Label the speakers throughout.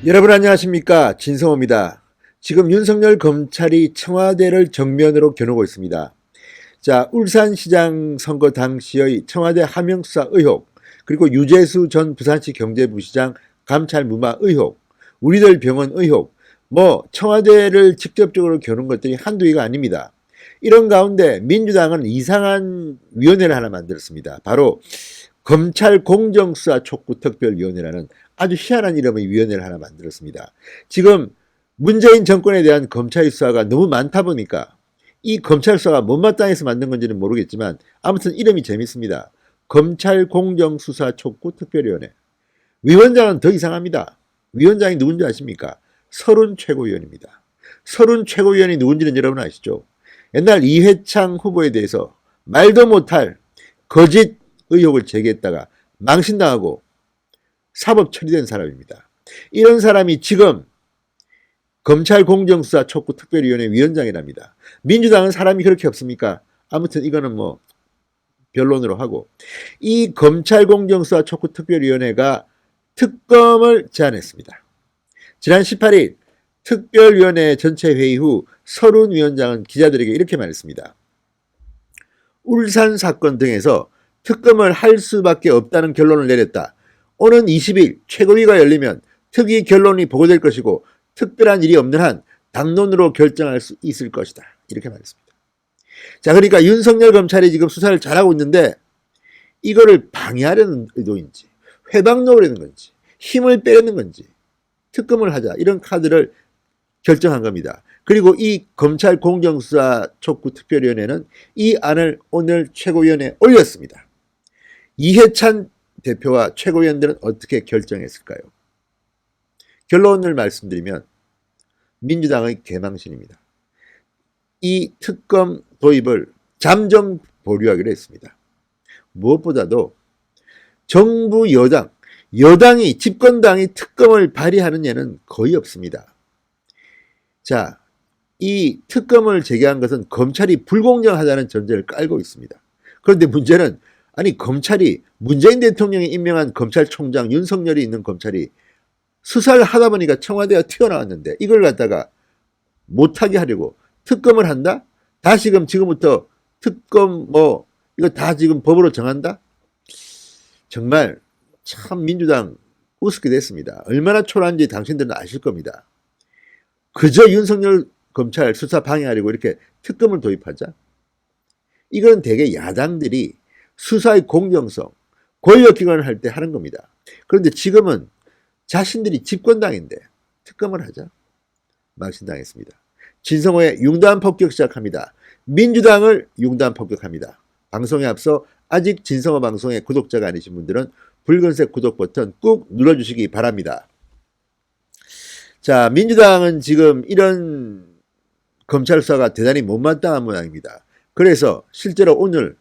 Speaker 1: 여러분 안녕하십니까, 진성호입니다. 지금 윤석열 검찰이 청와대를 정면으로 겨누고 있습니다. 자, 울산시장 선거 당시의 청와대 하명수사 의혹, 그리고 유재수 전 부산시 경제부시장 감찰 무마 의혹, 우리들 병원 의혹, 청와대를 직접적으로 겨눈 것들이 한두 개가 아닙니다. 이런 가운데 민주당은 이상한 위원회를 하나 만들었습니다. 바로 검찰 공정수사 촉구 특별위원회라는 아주 희한한 이름의 위원회를 하나 만들었습니다. 지금 문재인 정권에 대한 검찰 수사가 너무 많다 보니까 이 검찰 수사가 못마땅해서 만든 건지는 모르겠지만 아무튼 이름이 재밌습니다. 검찰 공정수사 촉구 특별위원회. 위원장은 더 이상합니다. 위원장이 누군지 아십니까? 서른 최고위원입니다. 서른 최고위원이 누군지는 여러분 아시죠? 옛날 이회창 후보에 대해서 말도 못할 거짓 의혹을 제기했다가 망신당하고 사법 처리된 사람입니다. 이런 사람이 지금 검찰 공정수사 촉구 특별위원회 위원장이랍니다. 민주당은 사람이 그렇게 없습니까? 아무튼 이거는 변론으로 하고, 이 검찰 공정수사 촉구 특별위원회가 특검을 제안했습니다. 지난 18일 특별위원회 전체 회의 후 서른 위원장은 기자들에게 이렇게 말했습니다. 울산 사건 등에서 특검을 할 수밖에 없다는 결론을 내렸다. 오는 20일 최고위가 열리면 특위 결론이 보고될 것이고 특별한 일이 없는 한 당론으로 결정할 수 있을 것이다. 이렇게 말했습니다. 자, 그러니까 윤석열 검찰이 지금 수사를 잘하고 있는데 이거를 방해하려는 의도인지 회방 놓으려는 건지 힘을 빼려는 건지 특검을 하자 이런 카드를 결정한 겁니다. 그리고 이 검찰 공정수사 촉구 특별위원회는 이 안을 오늘 최고위원회에 올렸습니다. 이해찬 대표와 최고위원들은 어떻게 결정했을까요? 결론을 말씀드리면 민주당의 개망신입니다. 이 특검 도입을 잠정 보류하기로 했습니다. 무엇보다도 정부 여당이 집권당이 특검을 발의하는 예는 거의 없습니다. 자, 이 특검을 제기한 것은 검찰이 불공정하다는 전제를 깔고 있습니다. 그런데 문제는 검찰이 문재인 대통령이 임명한 검찰총장 윤석열이 있는 검찰이 수사를 하다 보니까 청와대가 튀어나왔는데 이걸 갖다가 못하게 하려고 특검을 한다? 다시금 지금부터 특검 이거 다 지금 법으로 정한다? 정말 참 민주당 우습게 됐습니다. 얼마나 초라한지 당신들은 아실 겁니다. 그저 윤석열 검찰 수사 방해하려고 이렇게 특검을 도입하자? 이건 대개 야당들이 수사의 공정성, 권력기관을 할 때 하는 겁니다. 그런데 지금은 자신들이 집권당인데 특검을 하자? 망신당했습니다. 진성호의 융단 폭격 시작합니다. 민주당을 융단 폭격합니다. 방송에 앞서 아직 진성호 방송의 구독자가 아니신 분들은 붉은색 구독 버튼 꾹 눌러주시기 바랍니다. 자, 민주당은 지금 이런 검찰 수사가 대단히 못마땅한 모양입니다. 그래서 실제로 오늘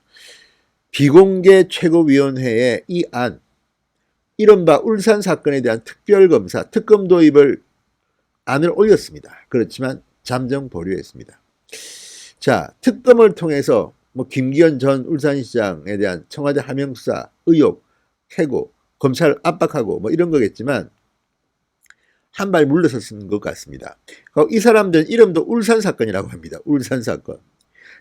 Speaker 1: 비공개 최고위원회의 이 안, 이른바 울산 사건에 대한 특별검사, 특검 도입을 안을 올렸습니다. 그렇지만 잠정 보류했습니다. 자, 특검을 통해서 김기현 전 울산시장에 대한 청와대 하명수사 의혹, 해고, 검찰 압박하고 이런 거겠지만 한 발 물러섰는 것 같습니다. 이 사람들은 이름도 울산 사건이라고 합니다. 울산 사건.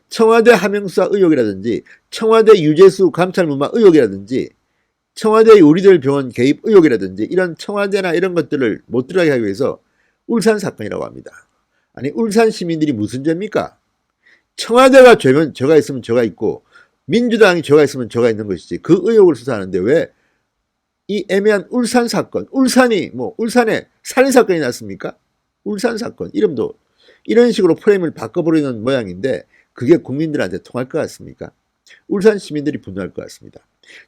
Speaker 1: 청와대 하명수사 의혹이라든지 청와대 유재수 감찰 무마 의혹이라든지 청와대의 우리들 병원 개입 의혹이라든지 이런 청와대나 이런 것들을 못 들어가게 하기 위해서 울산 사건이라고 합니다. 울산 시민들이 무슨 죄입니까? 청와대가 죄면 죄가 있으면 죄가 있고 민주당이 죄가 있으면 죄가 있는 것이지 그 의혹을 수사하는데 왜 이 애매한 울산 사건, 울산에 살인사건이 났습니까? 울산 사건, 이름도 이런 식으로 프레임을 바꿔버리는 모양인데 그게 국민들한테 통할 것 같습니까? 울산 시민들이 분노할 것 같습니다.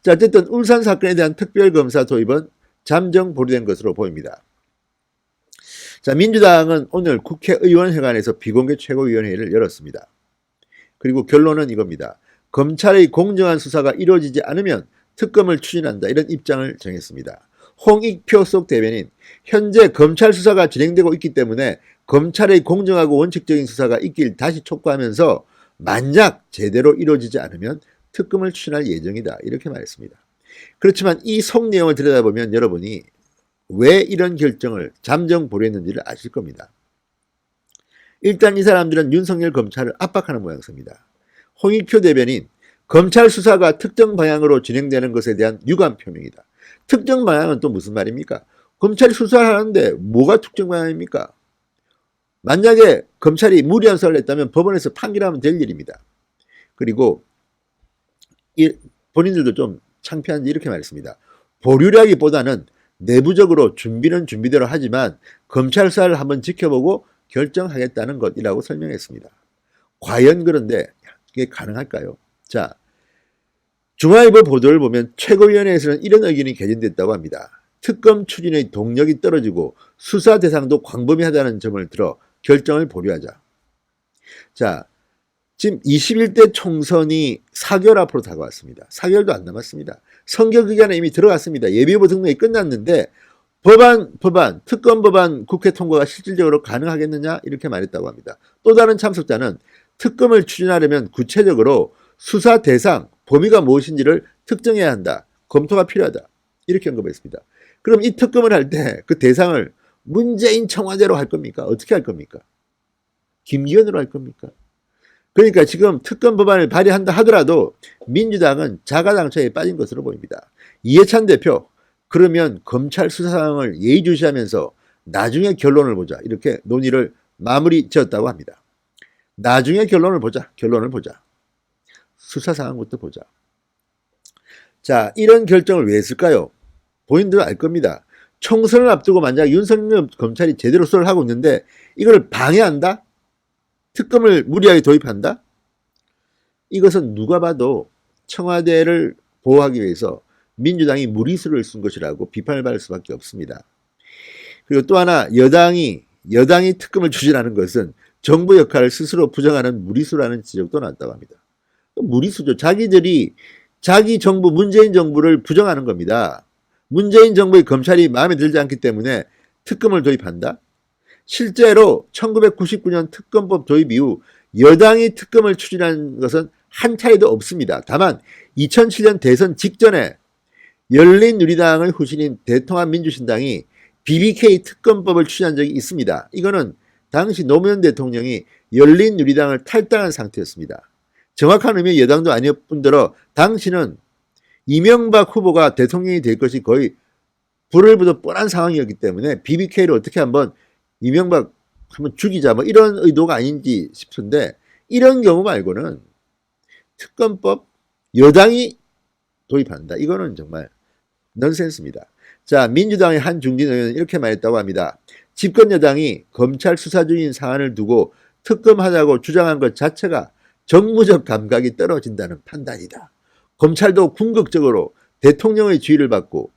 Speaker 1: 자, 어쨌든 울산 사건에 대한 특별검사 도입은 잠정 보류된 것으로 보입니다. 자, 민주당은 오늘 국회의원회관에서 비공개 최고위원회를 열었습니다. 그리고 결론은 이겁니다. 검찰의 공정한 수사가 이루어지지 않으면 특검을 추진한다. 이런 입장을 정했습니다. 홍익표 속 대변인, 현재 검찰 수사가 진행되고 있기 때문에 검찰의 공정하고 원칙적인 수사가 있길 다시 촉구하면서 만약 제대로 이루어지지 않으면 특검을 추진할 예정이다. 이렇게 말했습니다. 그렇지만 이 속 내용을 들여다보면 여러분이 왜 이런 결정을 잠정 보류했는지를 아실 겁니다. 일단 이 사람들은 윤석열 검찰을 압박하는 모양새입니다. 홍익표 대변인, 검찰 수사가 특정 방향으로 진행되는 것에 대한 유감 표명이다. 특정 방향은 또 무슨 말입니까? 검찰이 수사를 하는데 뭐가 특정 방향입니까? 만약에 검찰이 무리한 수사를 했다면 법원에서 판결하면 될 일입니다. 그리고 본인들도 좀 창피한지 이렇게 말했습니다. 보류라기보다는 내부적으로 준비는 준비대로 하지만 검찰 수사를 한번 지켜보고 결정하겠다는 것이라고 설명했습니다. 과연 그런데 이게 가능할까요? 자, 중앙일보 보도를 보면 최고위원회에서는 이런 의견이 개진됐다고 합니다. 특검 추진의 동력이 떨어지고 수사 대상도 광범위하다는 점을 들어 결정을 보류하자. 자, 지금 21대 총선이 4개월 앞으로 다가왔습니다. 4개월도 안 남았습니다. 선거 기간에 이미 들어갔습니다. 예비후보 등록이 끝났는데 특검 법안 국회 통과가 실질적으로 가능하겠느냐 이렇게 말했다고 합니다. 또 다른 참석자는 특검을 추진하려면 구체적으로 수사 대상, 범위가 무엇인지를 특정해야 한다. 검토가 필요하다. 이렇게 언급했습니다. 그럼 이 특검을 할 때 그 대상을 문재인 청와대로 할 겁니까? 어떻게 할 겁니까? 김기현으로 할 겁니까? 그러니까 지금 특검 법안을 발의한다 하더라도 민주당은 자가당착에 빠진 것으로 보입니다. 이해찬 대표, 그러면 검찰 수사 상황을 예의주시하면서 나중에 결론을 보자. 이렇게 논의를 마무리 지었다고 합니다. 나중에 결론을 보자. 수사 상황부터 보자. 자, 이런 결정을 왜 했을까요? 본인들은 알 겁니다. 총선을 앞두고 만약 윤석열 검찰이 제대로 수사를 하고 있는데 이걸 방해한다? 특검을 무리하게 도입한다? 이것은 누가 봐도 청와대를 보호하기 위해서 민주당이 무리수를 쓴 것이라고 비판을 받을 수밖에 없습니다. 그리고 또 하나 여당이 특검을 추진하는 것은 정부 역할을 스스로 부정하는 무리수라는 지적도 나왔다고 합니다. 무리수죠. 자기들이 자기 정부 문재인 정부를 부정하는 겁니다. 문재인 정부의 검찰이 마음에 들지 않기 때문에 특검을 도입한다? 실제로 1999년 특검법 도입 이후 여당이 특검을 추진한 것은 한 차례도 없습니다. 다만 2007년 대선 직전에 열린우리당의 후신인 대통합민주신당이 BBK 특검법을 추진한 적이 있습니다. 이거는 당시 노무현 대통령이 열린우리당을 탈당한 상태였습니다. 정확한 의미의 여당도 아니었 뿐더러 당시는 이명박 후보가 대통령이 될 것이 거의 불을 보듯 뻔한 상황이었기 때문에 BBK를 어떻게 한번 이명박 한번 죽이자 뭐 이런 의도가 아닌지 싶은데 이런 경우 말고는 특검법 여당이 도입한다. 이거는 정말 넌센스입니다. 자, 민주당의 한 중진 의원은 이렇게 말했다고 합니다. 집권 여당이 검찰 수사 중인 사안을 두고 특검하자고 주장한 것 자체가 정무적 감각이 떨어진다는 판단이다. 검찰도 궁극적으로 대통령의 지휘를 받고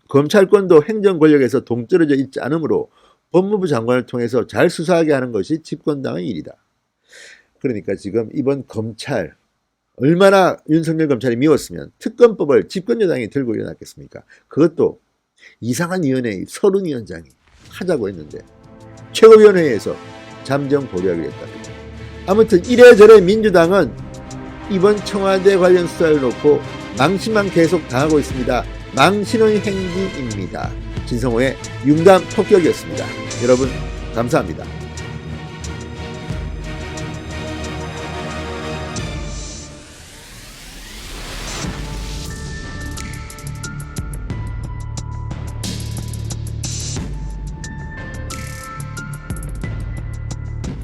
Speaker 1: 검찰권도 행정 권력에서 동떨어져 있지 않으므로 법무부 장관을 통해서 잘 수사하게 하는 것이 집권당의 일이다. 그러니까 지금 이번 검찰 얼마나 윤석열 검찰이 미웠으면 특검법을 집권여당이 들고 일어났겠습니까? 그것도 이상한 위원회 서른위원장이 하자고 했는데 최고위원회에서 잠정 보류하기로 했답니다. 아무튼 이래저래 민주당은 이번 청와대 관련 수사를 놓고 망신만 계속 당하고 있습니다. 망신의 행진입니다. 진성호의 융단 폭격이었습니다. 여러분 감사합니다.